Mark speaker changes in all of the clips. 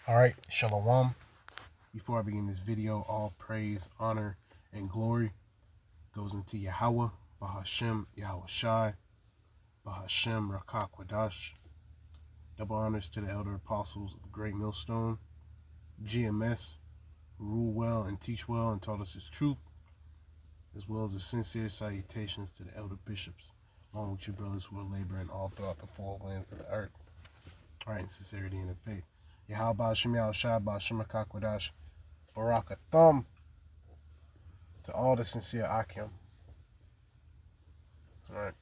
Speaker 1: Alright, Shalom. Before I begin this video, all praise, honor, and glory goes into Yahweh, Bahashem, Yahweh Shai, Bahashem, Rakak Wadash. Double honors to the elder apostles of Great Millstone, GMS, who rule well and teach well and taught us his truth, as well as the sincere salutations to the elder bishops, along with you brothers who are laboring all throughout the four winds of the earth. Alright, in sincerity and in faith. Yahweh Bahashem, Yahweh Shai, Bahashem, Rakak Wadash. Barakathum to all the sincere Akim. Alright.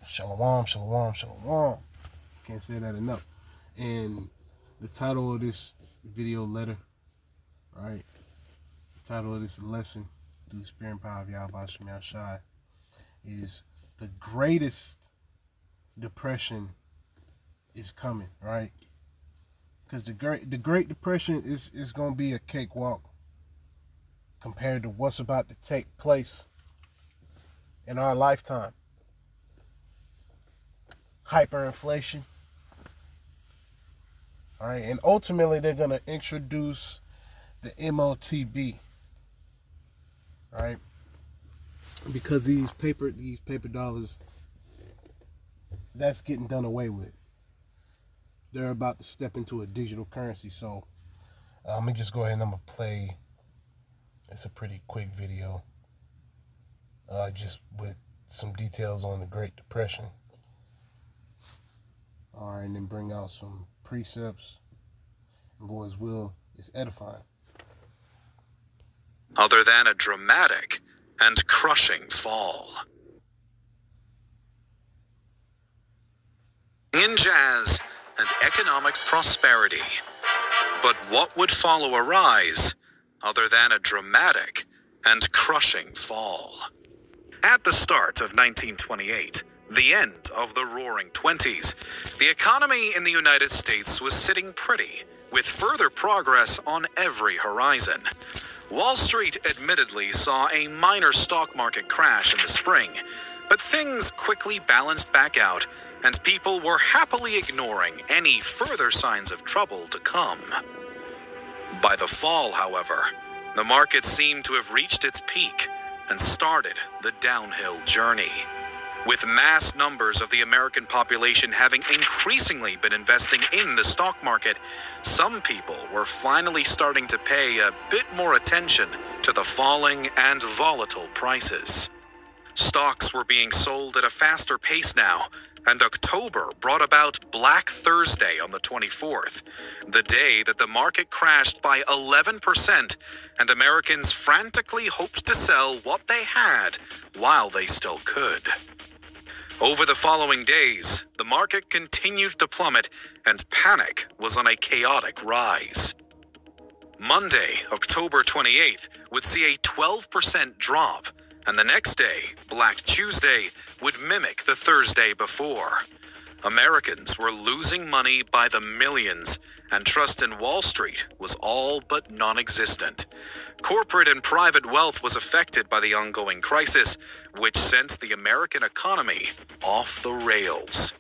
Speaker 1: Shalom, shalom, shalom. Can't say that enough. And the title of this video letter, right? The title of this lesson, through the spirit and power of Yahweh Shemel Shai, is the greatest depression is coming, right? Because the Great Depression is going to be a cakewalk compared to what's about to take place in our lifetime. Hyperinflation. All right, and ultimately they're going to introduce the MOTB. All right, because these paper dollars, that's getting done away with. They're about to step into a digital currency. So let me just go ahead and I'm going to play. It's a pretty quick video. Just with some details on the Great Depression. All right, and then bring out some precepts. Lord's will is edifying.
Speaker 2: Other than a dramatic and crushing fall. In jazz and economic prosperity. But what would follow a rise other than a dramatic and crushing fall? At the start of 1928, the end of the Roaring Twenties, the economy in the United States was sitting pretty, with further progress on every horizon. Wall Street admittedly saw a minor stock market crash in the spring, but things quickly balanced back out, and people were happily ignoring any further signs of trouble to come. By the fall, however, the market seemed to have reached its peak and started the downhill journey. With mass numbers of the American population having increasingly been investing in the stock market, some people were finally starting to pay a bit more attention to the falling and volatile prices. Stocks were being sold at a faster pace now, and October brought about Black Thursday on the 24th, the day that the market crashed by 11%, and Americans frantically hoped to sell what they had while they still could. Over the following days, the market continued to plummet, and panic was on a chaotic rise. Monday, October 28th, would see a 12% drop, and the next day, Black Tuesday, would mimic the Thursday before. Americans were losing money by the millions, and trust in Wall Street was all but non-existent. Corporate and private wealth was affected by the ongoing crisis, which sent the American economy off the rails.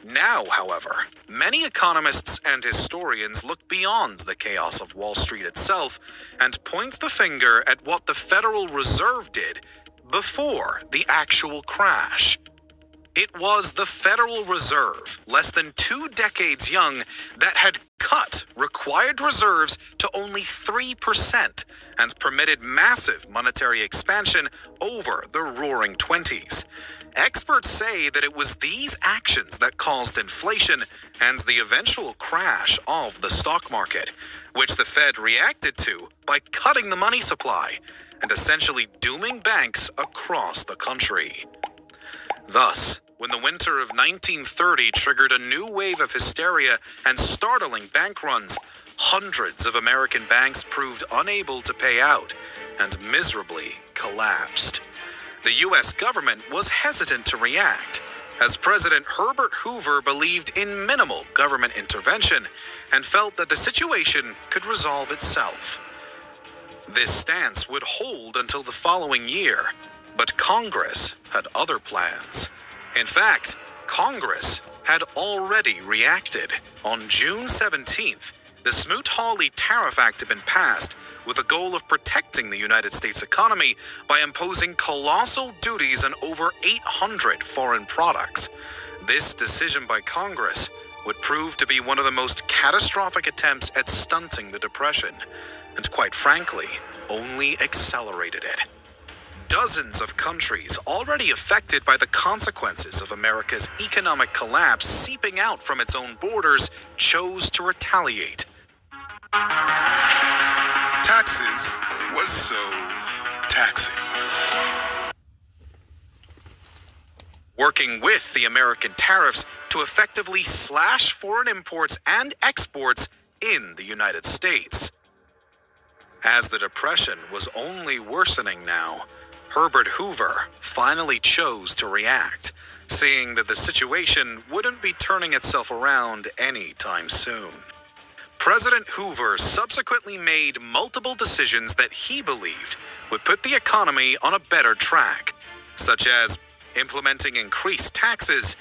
Speaker 2: Now, however, many economists and historians look beyond the chaos of Wall Street itself and point the finger at what the Federal Reserve did before the actual crash. It was the Federal Reserve, less than 2 decades young, that had cut required reserves to only 3% and permitted massive monetary expansion over the Roaring Twenties. Experts say that it was these actions that caused inflation and the eventual crash of the stock market, which the Fed reacted to by cutting the money supply and essentially dooming banks across the country. Thus, when the winter of 1930 triggered a new wave of hysteria and startling bank runs, hundreds of American banks proved unable to pay out and miserably collapsed. The U.S. government was hesitant to react, as President Herbert Hoover believed in minimal government intervention and felt that the situation could resolve itself. This stance would hold until the following year, but Congress had other plans. In fact, Congress had already reacted. On June 17th, the Smoot-Hawley Tariff Act had been passed with the goal of protecting the United States economy by imposing colossal duties on over 800 foreign products. This decision by Congress would prove to be one of the most catastrophic attempts at stunting the Depression, and quite frankly, only accelerated it. Dozens of countries already affected by the consequences of America's economic collapse seeping out from its own borders chose to retaliate. Taxes was so taxing. Working with the American tariffs to effectively slash foreign imports and exports in the United States. As the Depression was only worsening now, Herbert Hoover finally chose to react, seeing that the situation wouldn't be turning itself around anytime soon. President Hoover subsequently made multiple decisions that he believed would put the economy on a better track, such as implementing increased taxes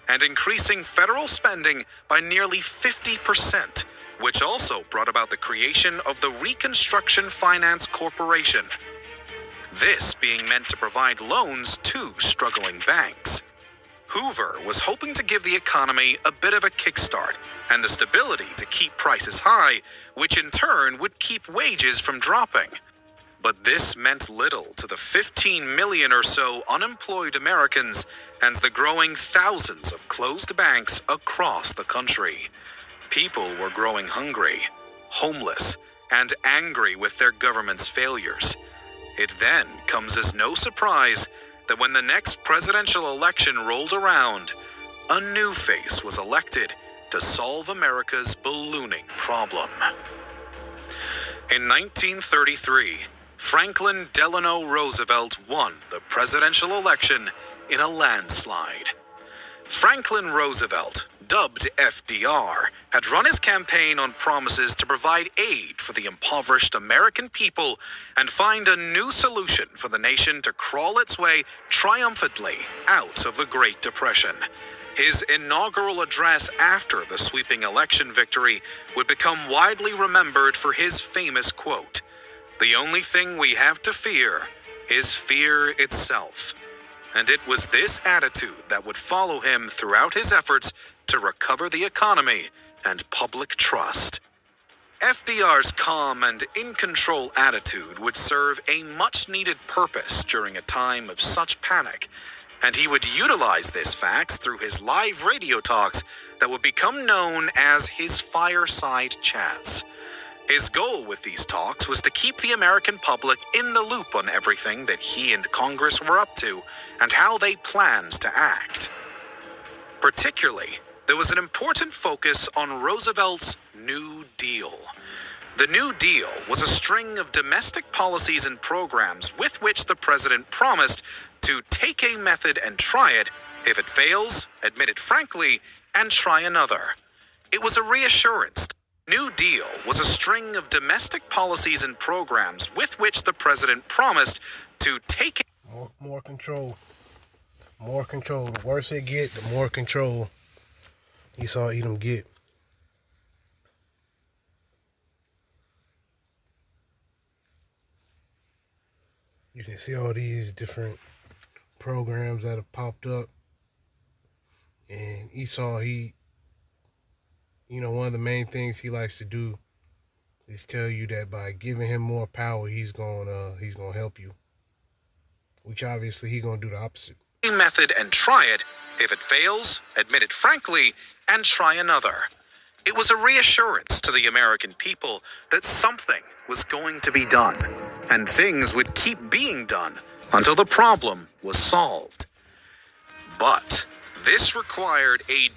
Speaker 2: and increasing federal spending by nearly 50%, which also brought about the creation of the Reconstruction Finance Corporation. This being meant to provide loans to struggling banks. Hoover was hoping to give the economy a bit of a kickstart and the stability to keep prices high, which in turn would keep wages from dropping. But this meant little to the 15 million or so unemployed Americans and the growing thousands of closed banks across the country. People were growing hungry, homeless, and angry with their government's failures. It then comes as no surprise that when the next presidential election rolled around, a new face was elected to solve America's ballooning problem. In 1933, Franklin Delano Roosevelt won the presidential election in a landslide. Franklin Roosevelt, dubbed FDR, had run his campaign on promises to provide aid for the impoverished American people and find a new solution for the nation to crawl its way triumphantly out of the Great Depression. His inaugural address after the sweeping election victory would become widely remembered for his famous quote, "The only thing we have to fear is fear itself." And it was this attitude that would follow him throughout his efforts to recover the economy and public trust. FDR's calm and in-control attitude would serve a much-needed purpose during a time of such panic, and he would utilize this fact through his live radio talks that would become known as his fireside chats. His goal with these talks was to keep the American public in the loop on everything that he and Congress were up to and how they planned to act. Particularly, there was an important focus on Roosevelt's New Deal. The New Deal was a string of domestic policies and programs with which the president promised to take a method and try it. If it fails, admit it frankly, and try another. It was a reassurance. New Deal was a string of domestic policies and programs with which the president promised to take
Speaker 1: more control. More control. The worse it get, the more control Esau Edom get. You can see all these different programs that have popped up. And Esau, one of the main things he likes to do is tell you that by giving him more power, he's gonna help you. Which obviously he's gonna do the opposite.
Speaker 2: Method and try it. If it fails, admit it frankly, and try another. It was a reassurance to the American people that something was going to be done, and things would keep being done until the problem was solved. But this required a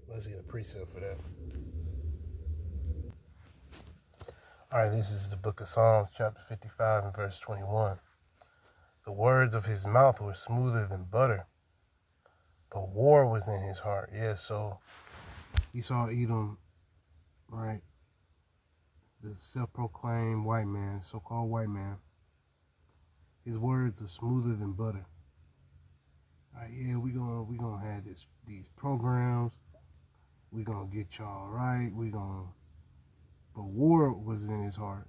Speaker 1: Let's get a precept for that. Alright, this is the book of Psalms, chapter 55 and verse 21. The words of his mouth were smoother than butter, but war was in his heart. Yeah, so Esau Edom, right? The self-proclaimed white man, so-called white man. His words are smoother than butter. yeah, we gonna have these programs. We gonna get y'all right. But war was in his heart.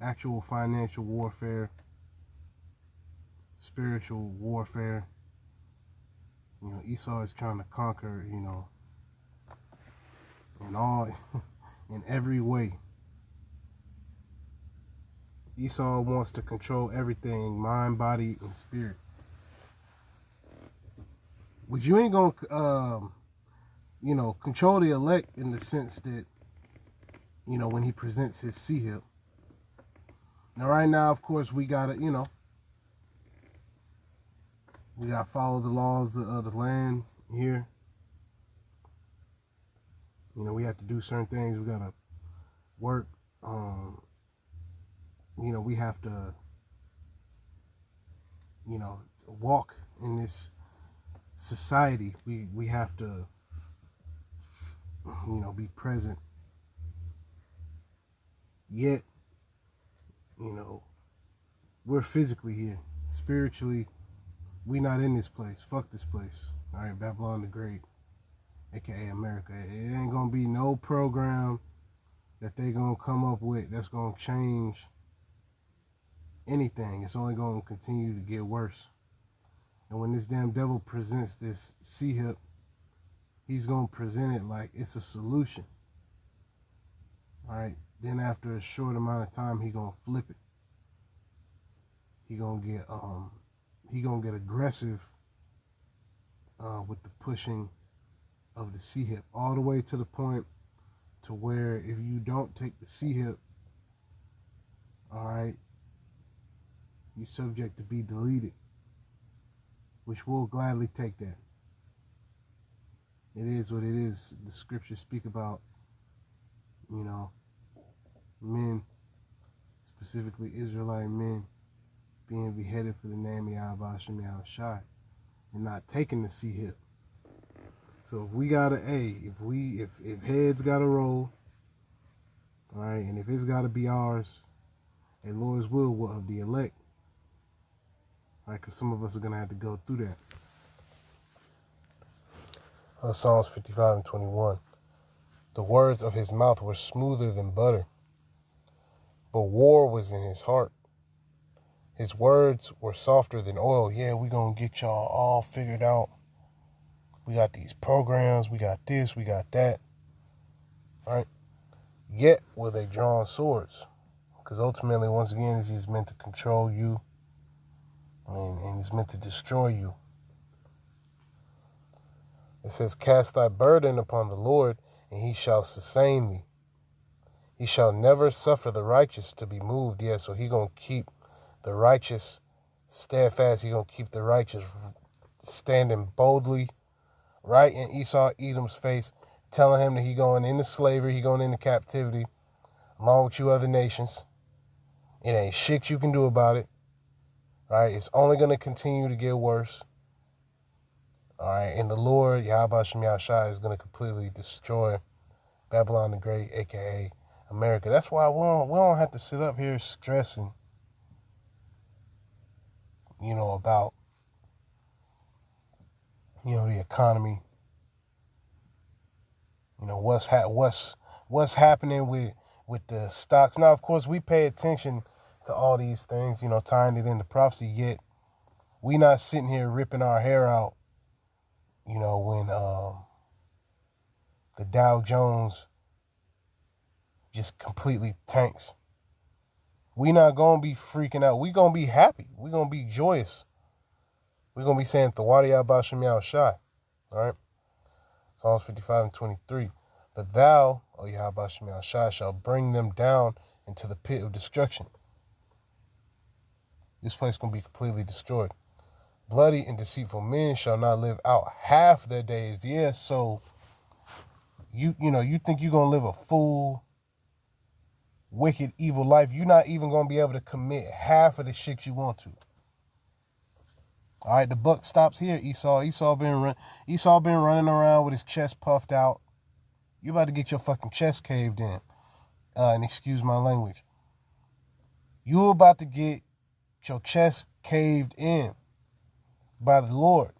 Speaker 1: Actual financial warfare, spiritual warfare. Esau is trying to conquer, in every way. Esau wants to control everything, mind, body, and spirit. But you ain't gonna, control the elect in the sense that, when he presents his C-hip. Now, right now, of course, we gotta, we gotta follow the laws of the land here. We have to do certain things. We gotta work. We have to, walk in this society. We have to, be present. Yet, we're physically here. Spiritually, we not in this place. Fuck this place. All right, Babylon the Great, aka America. It ain't gonna be no program that they gonna come up with that's gonna change anything. It's only gonna continue to get worse. And when this damn devil presents this C-hip, he's gonna present it like it's a solution. All right. Then after a short amount of time, he gonna flip it. He gonna get aggressive with the pushing of the C-hip, all the way to the point to where if you don't take the C-hip, all right, you're subject to be deleted, which we'll gladly take that. It is what it is. The scriptures speak about, men, specifically Israelite men, being beheaded for the name of Yahweh Hashem Yahushai and not taking the C-hip. So if we gotta, if heads gotta roll, all right, and if it's gotta be ours, a Lord's will of the elect, all right, because some of us are gonna have to go through that. Psalms 55:21. The words of his mouth were smoother than butter, but war was in his heart. His words were softer than oil. Yeah, we gonna get y'all all figured out. We got these programs, we got this, we got that. All right. Yet were they drawn swords. Because ultimately, once again, this is meant to control you. And it's meant to destroy you. It says, cast thy burden upon the Lord, and he shall sustain thee. He shall never suffer the righteous to be moved. Yeah, so he gonna keep the righteous steadfast. He gonna keep the righteous standing boldly right in Esau Edom's face, telling him that he going into slavery, he going into captivity, along with you other nations. It ain't shit you can do about it. Right? It's only going to continue to get worse. All right, and the Lord, Yahweh Hashem Yahushai, is going to completely destroy Babylon the Great, a.k.a. America. That's why we don't have to sit up here stressing, about, the economy. What's happening with the stocks. Now, of course, we pay attention to all these things, tying it into prophecy, yet we not sitting here ripping our hair out, when the Dow Jones just completely tanks. We not going to be freaking out. We going to be happy. We going to be joyous. We're going to be saying, Thawadi Abba Shem Yahushai. All right? Psalms 55:23. But thou, O Yahweh Shem Yahushai, shall bring them down into the pit of destruction. This place is going to be completely destroyed. Bloody and deceitful men shall not live out half their days. Yeah, so you think you're going to live a full, wicked, evil life. You're not even going to be able to commit half of the shit you want to. All right, the buck stops here, Esau. Esau been running around with his chest puffed out. You about to get your fucking chest caved in. And excuse my language. You about to get your chest caved in. by the Lord.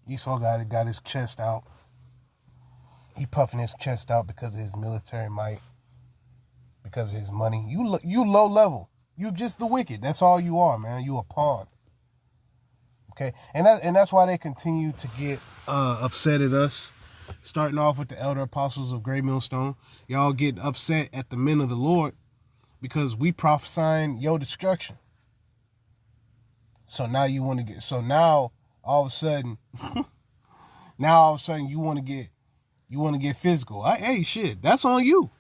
Speaker 1: Esau got his chest out. He puffing his chest out because of his military might, because of his money. You low level. You just the wicked. That's all you are, man. You a pawn. Okay, and that's why they continue to get upset at us. Starting off with the elder apostles of Great Millstone, y'all get upset at the men of the Lord because we prophesying your destruction. So now you want to get. So now all of a sudden, you want to get physical. Hey, shit, that's on you.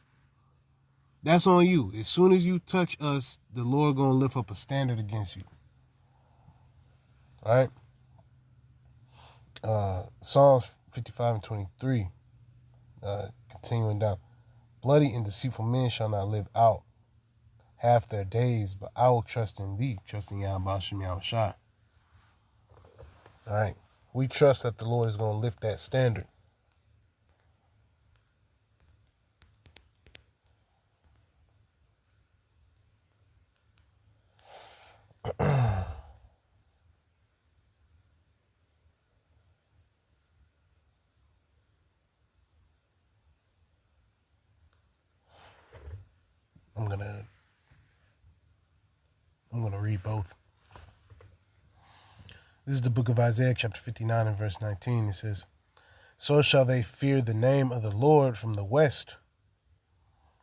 Speaker 1: That's on you. As soon as you touch us, the Lord gonna lift up a standard against you. All right. Psalms 55 and 23. Continuing down. Bloody and deceitful men shall not live out half their days, but I will trust in thee, trusting Yahweh Shem Yahushai. All right. We trust that the Lord is going to lift that standard. I'm gonna read both. This is the book of Isaiah, chapter 59 and verse 19. It says, "So shall they fear the name of the Lord from the west."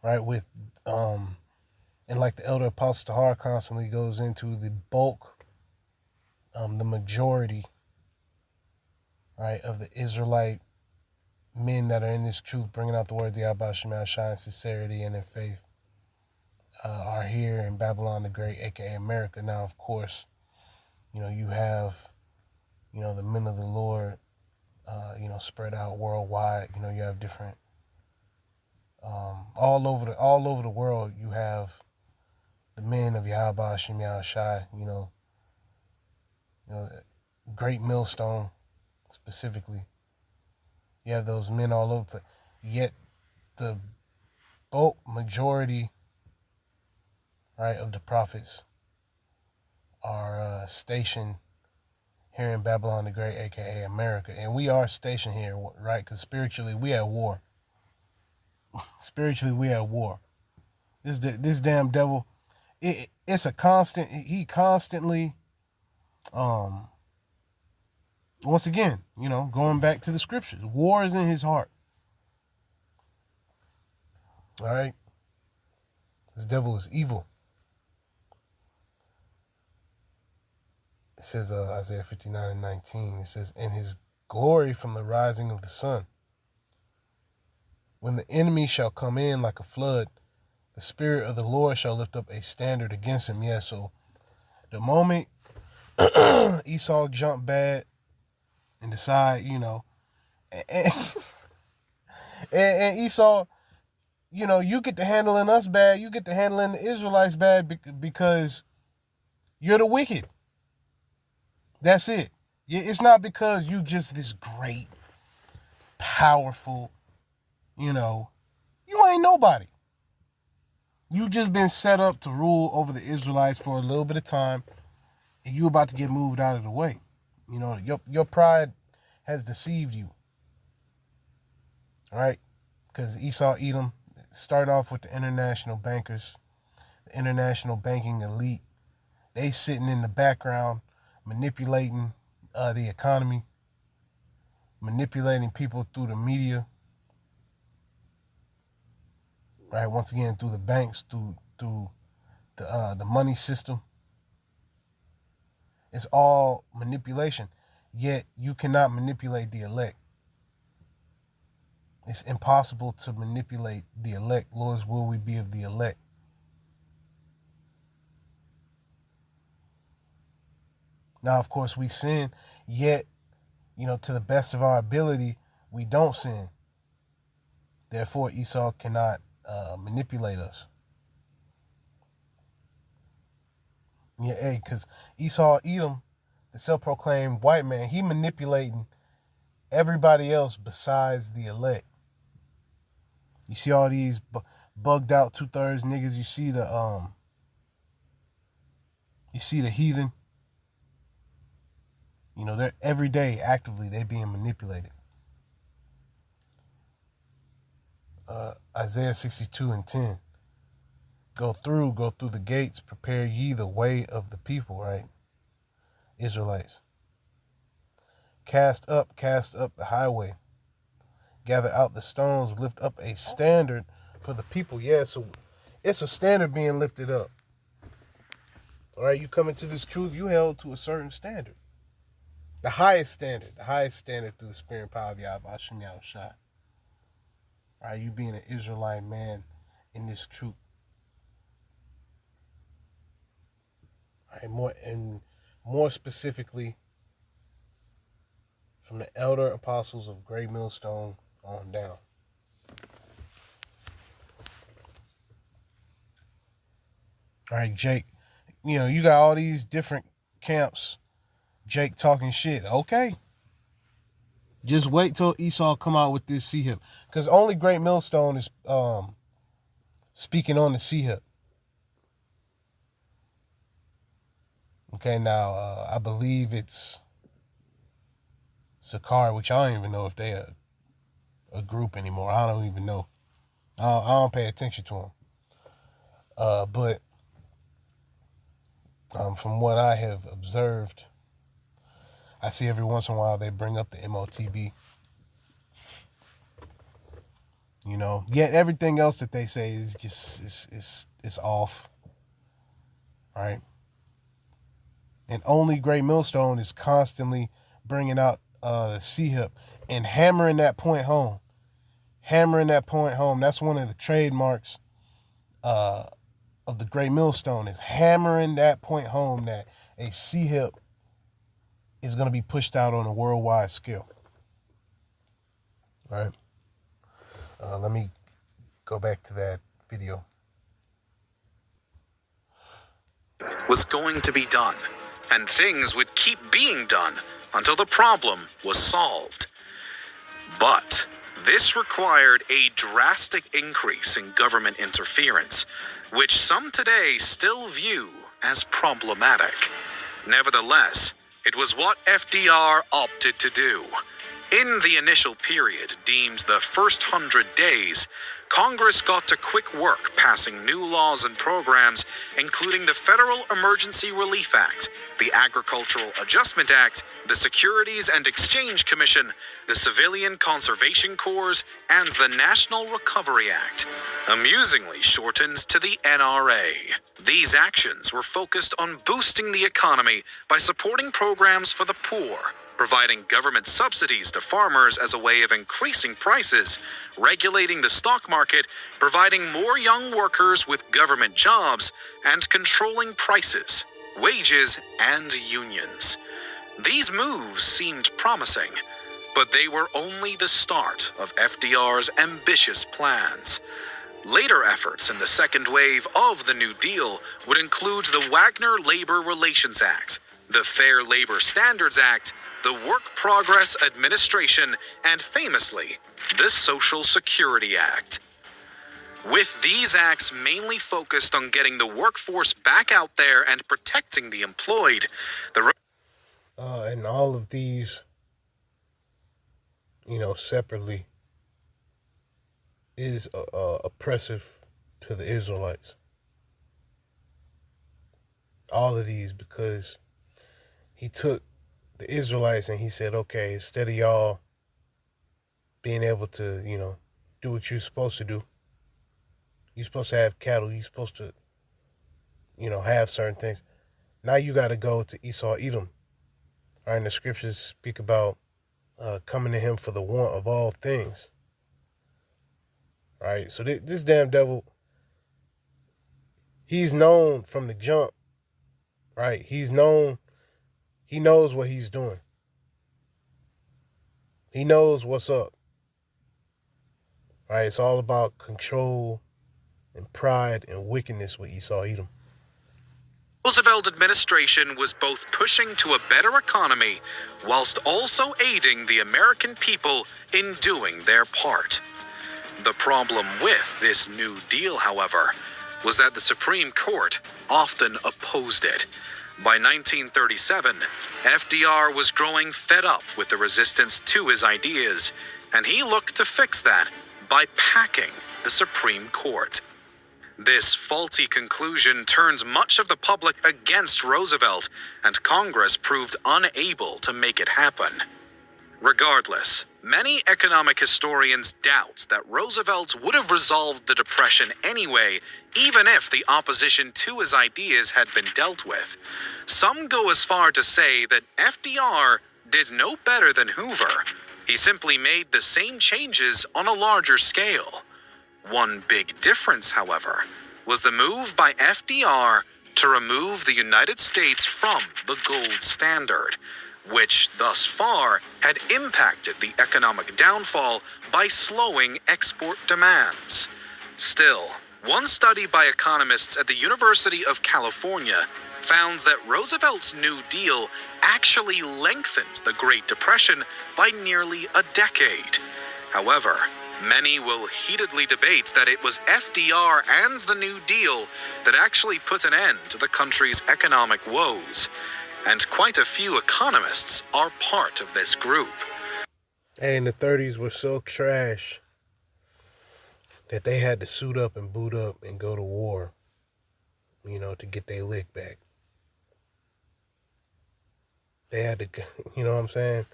Speaker 1: Right, with and like the elder apostle Tahar constantly goes into the bulk, the majority, right, of the Israelite men that are in this truth, bringing out the words of Yahweh Shema Shai in sincerity and in faith, are here in Babylon the Great, aka America. Now, of course, you have, the men of the Lord, spread out worldwide. You have different, all over the world. You have the men of Yahweh Shem Yahushai. Great Millstone specifically. You have those men all over, yet the bulk majority, right, of the prophets are stationed here in Babylon the Great, aka America, and we are stationed here, right? Because spiritually we at war. Spiritually we at war. This damn devil, it's a constant. He constantly, once again, going back to the scriptures, war is in his heart. All right, this devil is evil. It says Isaiah 59 and 19. It says, "In his glory from the rising of the sun, when the enemy shall come in like a flood, the Spirit of the Lord shall lift up a standard against him." Yeah, so the moment Esau jumped bad and decide, and Esau, you get to handling us bad, you get to handling the Israelites bad because you're the wicked. That's it. It's not because you just this great, powerful, you ain't nobody. You just been set up to rule over the Israelites for a little bit of time, and you about to get moved out of the way. Your pride has deceived you. All right? Because Esau, Edom, start off with the international bankers, the international banking elite. They sitting in the background, manipulating the economy, manipulating people through the media, right? Once again, through the banks, through the money system. It's all manipulation. Yet you cannot manipulate the elect. It's impossible to manipulate the elect. Lord's will we be of the elect. Now, of course, we sin, yet, to the best of our ability, we don't sin. Therefore, Esau cannot manipulate us. Yeah, hey, because Esau, Edom, the self-proclaimed white man, he manipulating everybody else besides the elect. You see all these bugged out 2/3 niggas. You see the heathen. You know, they're every day actively they being manipulated. Isaiah 62:10. Go through the gates, prepare ye the way of the people, right? Israelites. Cast up the highway. Gather out the stones, lift up a standard for the people. Yeah, so it's a standard being lifted up. All right, you come into this truth, you held to a certain standard. The highest standard through the spirit and power of Yahweh Hashem Yahushua. All right, you being an Israelite man in this truth. All right, more specifically, from the elder apostles of Great Millstone on down. All right, Jake, you know, you got all these different camps. Jake talking shit. Okay. Just wait till Esau come out with this C-hip. Because only Great Millstone is speaking on the C-hip. Okay, now, I believe it's Sakar, which I don't even know if they are a group anymore. I don't even know. I don't pay attention to them. But from what I have observed, I see every once in a while they bring up the MOTB. You know, yet everything else that they say is just it's off. All right. And only Great Millstone is constantly bringing out the C-hip and hammering that point home. That's one of the trademarks of the Great Millstone, is hammering that point home that a C-hip is going to be pushed out on a worldwide scale. All right. Let me go back to that video.
Speaker 2: Was going to be done, and things would keep being done until the problem was solved. But this required a drastic increase in government interference, which some today still view as problematic. Nevertheless, it was what FDR opted to do. In the initial period, deemed the first 100 days, Congress got to quick work passing new laws and programs, including the Federal Emergency Relief Act, the Agricultural Adjustment Act, the Securities and Exchange Commission, the Civilian Conservation Corps, and the National Recovery Act, amusingly shortened to the NRA. These actions were focused on boosting the economy by supporting programs for the poor, providing government subsidies to farmers as a way of increasing prices, regulating the stock market, providing more young workers with government jobs, and controlling prices, wages, and unions. These moves seemed promising, but they were only the start of FDR's ambitious plans. Later efforts in the second wave of the New Deal would include the Wagner Labor Relations Act, the Fair Labor Standards Act, the Work Progress Administration, and famously, the Social Security Act. With these acts mainly focused on getting the workforce back out there and protecting the employed,
Speaker 1: and all of these, you know, separately, is oppressive to the Israelites. All of these, because he took the Israelites and he said, okay, instead of y'all being able to, you know, do what you're supposed to do, you're supposed to have cattle, you're supposed to, you know, have certain things. Now you got to go to Esau, Edom. All right, and the scriptures speak about coming to him for the want of all things. All right, so this damn devil, he's known from the jump, right? He knows what he's doing. He knows what's up. All right, it's all about control and pride and wickedness with Esau, Edom.
Speaker 2: Roosevelt administration was both pushing to a better economy whilst also aiding the American people in doing their part. The problem with this New Deal, however, was that the Supreme Court often opposed it. By 1937, FDR was growing fed up with the resistance to his ideas, and he looked to fix that by packing the Supreme Court. This faulty conclusion turns much of the public against Roosevelt, and Congress proved unable to make it happen. Regardless, many economic historians doubt that Roosevelt would have resolved the Depression anyway, even if the opposition to his ideas had been dealt with. Some go as far to say that FDR did no better than Hoover. He simply made the same changes on a larger scale. One big difference, however, was the move by FDR to remove the United States from the gold standard, which thus far had impacted the economic downfall by slowing export demands. Still, one study by economists at the University of California found that Roosevelt's New Deal actually lengthened the Great Depression by nearly a decade. However, many will heatedly debate that it was FDR and the New Deal that actually put an end to the country's economic woes. And quite a few economists are part of this group.
Speaker 1: And the 30s were so trash that they had to suit up and boot up and go to war, to get their lick back. They had to, you know what I'm saying?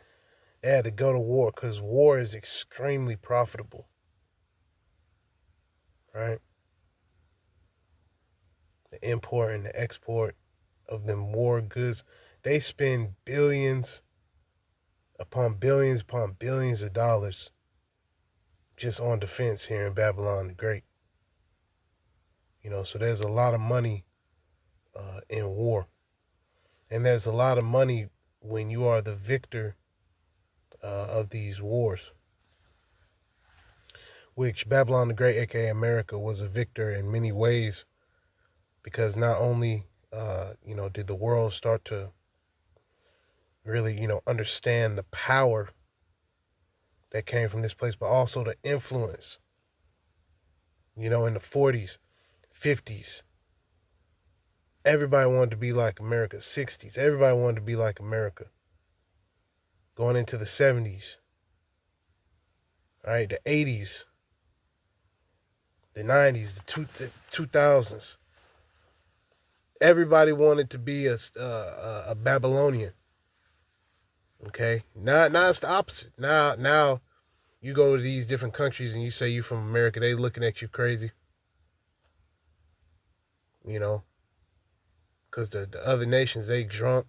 Speaker 1: They had to go to war because war is extremely profitable. Right? The import and the export of them war goods, they spend billions upon billions of dollars just on defense here in Babylon the Great. So there's a lot of money in war. And there's a lot of money when you are the victor of these wars, which Babylon the Great, aka America, was a victor in many ways, because not only did the world start to really understand the power that came from this place, but also the influence, in the 40s, 50s, everybody wanted to be like America. 60s, everybody wanted to be like America. Going into the 70s, all right, the 80s, the 90s, the 2000s. Everybody wanted to be a Babylonian. Okay? Now it's the opposite. Now you go to these different countries and you say you're from America, they looking at you crazy. Because the other nations, they drunk,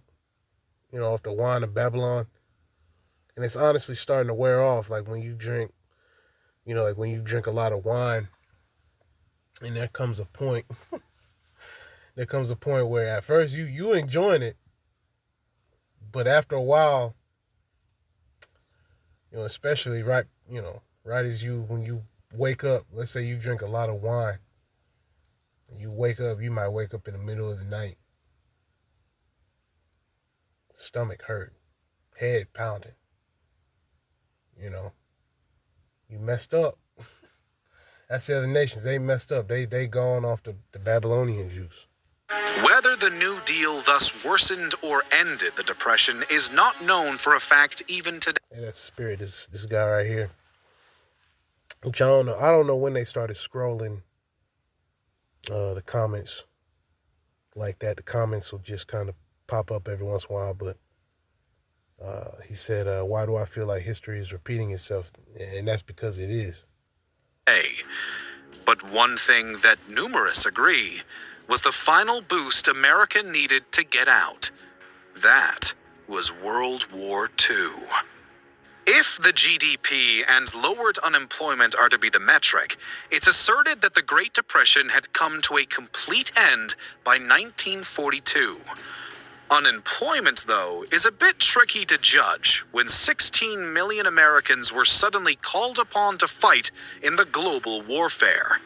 Speaker 1: off the wine of Babylon. And it's honestly starting to wear off. Like when you drink, when you drink a lot of wine, and there comes a point where at first you enjoying it, but after a while, especially right as when you wake up, let's say you drink a lot of wine, and you might wake up in the middle of the night, stomach hurt, head pounding, you messed up. That's the other nations. They messed up. They gone off the Babylonian juice.
Speaker 2: Whether the New Deal thus worsened or ended the Depression is not known for a fact even today.
Speaker 1: And that's the spirit, this guy right here. Which I don't know. I don't know when they started scrolling the comments like that. The comments will just kind of pop up every once in a while. But he said, why do I feel like history is repeating itself? And that's because it is.
Speaker 2: But one thing that numerous agree was the final boost America needed to get out. That was World War II. If the GDP and lowered unemployment are to be the metric, it's asserted that the Great Depression had come to a complete end by 1942. Unemployment, though, is a bit tricky to judge when 16 million Americans were suddenly called upon to fight in the global warfare.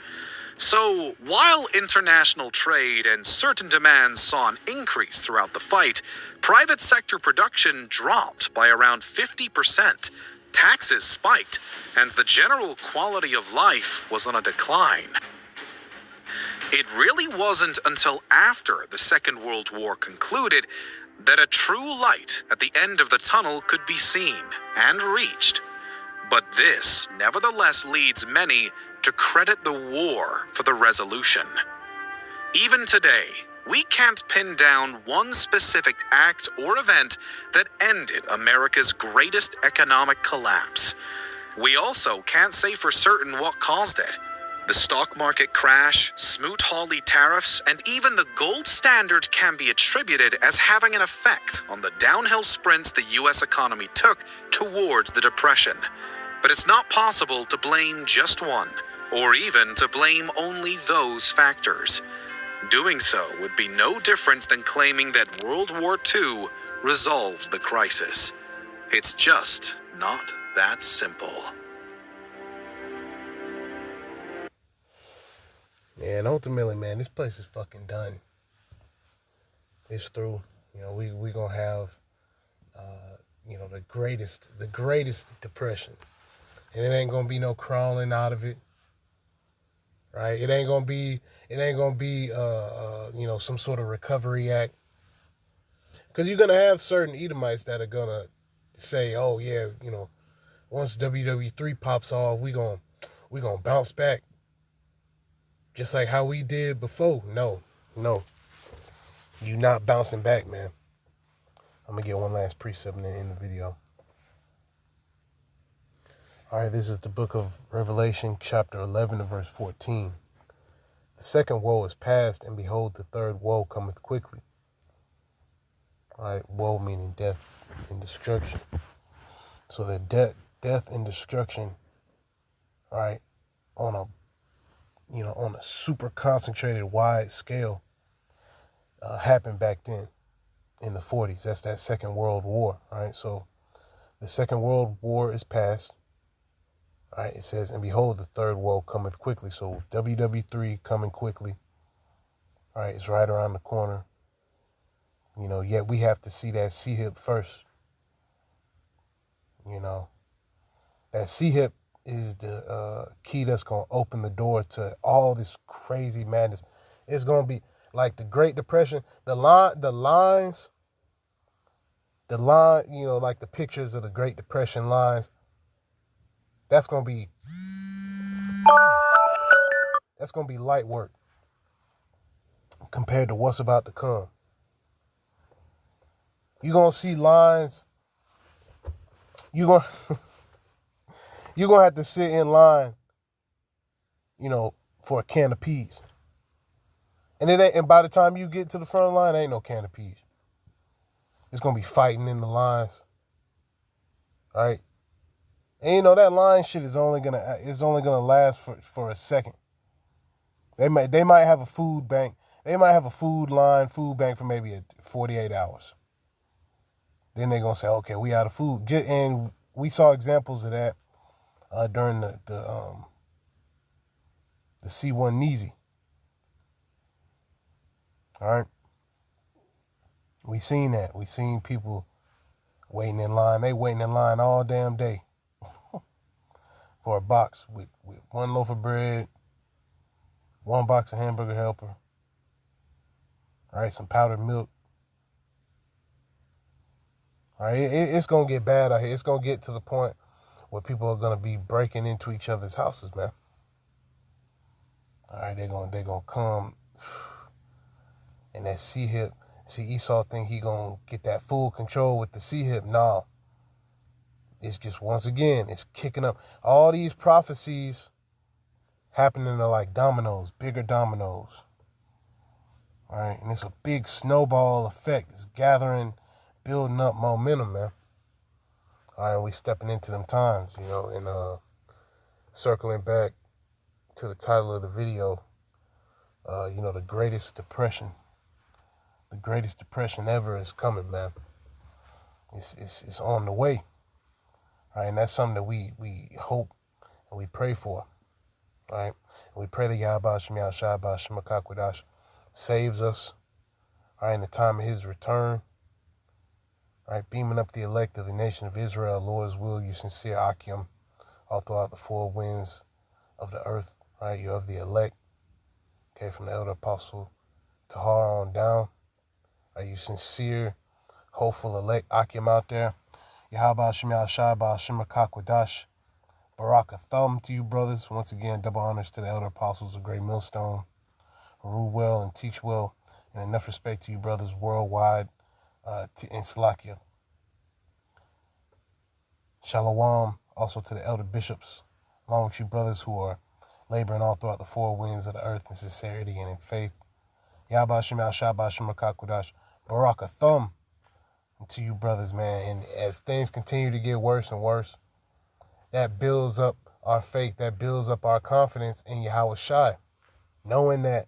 Speaker 2: So, while international trade and certain demands saw an increase throughout the fight, private sector production dropped by around 50%, taxes spiked, and the general quality of life was on a decline. It really wasn't until after the Second World War concluded that a true light at the end of the tunnel could be seen and reached. But this nevertheless leads many to credit the war for the resolution. Even today, we can't pin down one specific act or event that ended America's greatest economic collapse. We also can't say for certain what caused it. The stock market crash, Smoot-Hawley tariffs, and even the gold standard can be attributed as having an effect on the downhill sprint the U.S. economy took towards the Depression. But it's not possible to blame just one, or even to blame only those factors. Doing so would be no different than claiming that World War II resolved the crisis. It's just not that simple.
Speaker 1: Yeah, and ultimately, man, this place is fucking done. It's through. We gonna have, the greatest depression, and it ain't gonna be no crawling out of it, right? It ain't gonna be, some sort of recovery act, because you're gonna have certain Edomites that are gonna say, oh yeah, once WW3 pops off, we gonna bounce back. Just like how we did before. No. You not bouncing back, man. I'm going to get one last precept and then end the video. All right, this is the book of Revelation, chapter 11 and verse 14. The second woe is past, and behold, the third woe cometh quickly. All right, woe meaning death and destruction. So the death and destruction, all right, on a super concentrated, wide scale, happened back then in the 40s. That's that Second World War, all right? So the Second World War is past, all right? It says, and behold, the third woe cometh quickly. So WW3 coming quickly, all right? It's right around the corner. Yet we have to see that C-hip first. That C-hip is the key that's going to open the door to all this crazy madness. It's going to be like the Great Depression. The line, like the pictures of the Great Depression lines, that's going to be light work compared to what's about to come. You're going to see lines. You're going to have to sit in line, for a can of peas. And by the time you get to the front of the line, ain't no can of peas. It's going to be fighting in the lines. All right? And that line shit is only going to last for a second. They might have a food bank. They might have a food bank for maybe 48 hours. Then they're going to say, okay, we out of food. And we saw examples of that during the C1 Neezy. All right. We seen that. We seen people waiting in line. They waiting in line all damn day for a box with one loaf of bread, one box of hamburger helper, all right, some powdered milk. All right, it's going to get bad out here. It's going to get to the point where people are going to be breaking into each other's houses, man. All right, they're going to come. And that C-hip, Esau think he going to get that full control with the C-hip. No. It's just, once again, it's kicking up. All these prophecies happening are like dominoes, bigger dominoes. All right, and it's a big snowball effect. It's gathering, building up momentum, man. All right, we stepping into them times, and circling back to the title of the video, the greatest depression. The greatest depression ever is coming, man. It's on the way. All right, and that's something that we hope and we pray for. All right, and we pray that Yahweh Shem Yahshua B'Shem HaKakwadash saves us. All right, in the time of his return. All right, beaming up the elect of the nation of Israel, Lord's will, you sincere Akim, all throughout the four winds of the earth. Right, you're of the elect. Okay, from the elder apostle Tahar on down. Are you sincere, hopeful, elect Akim out there? Yahweh Hashem Yahshai Ba'Hashem Rakakwadash. Baraka Thumb to you, brothers. Once again, double honors to the elder apostles of Great Millstone. Rule well and teach well. And enough respect to you, brothers, worldwide in Salakia. Shalom also to the elder bishops, along with you, brothers who are laboring all throughout the four winds of the earth in sincerity and in faith. Yahweh Hashem Yahshai Ba'Hashem Rakakwadash. Baraka Thumb to you, brothers, man. And as things continue to get worse and worse, that builds up our faith, that builds up our confidence in Yahweh Shai, knowing that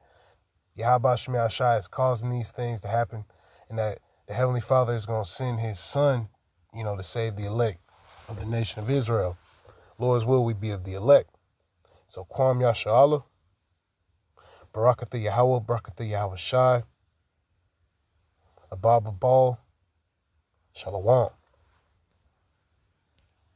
Speaker 1: Yahweh Shai is causing these things to happen, and that the Heavenly Father is going to send His Son, to save the elect of the nation of Israel. Lord's will, we be of the elect. So, Kwam Yasha'Allah, Barakatha Yahweh, Barakatha Yahweh Shai, Abba Ball, Shalom.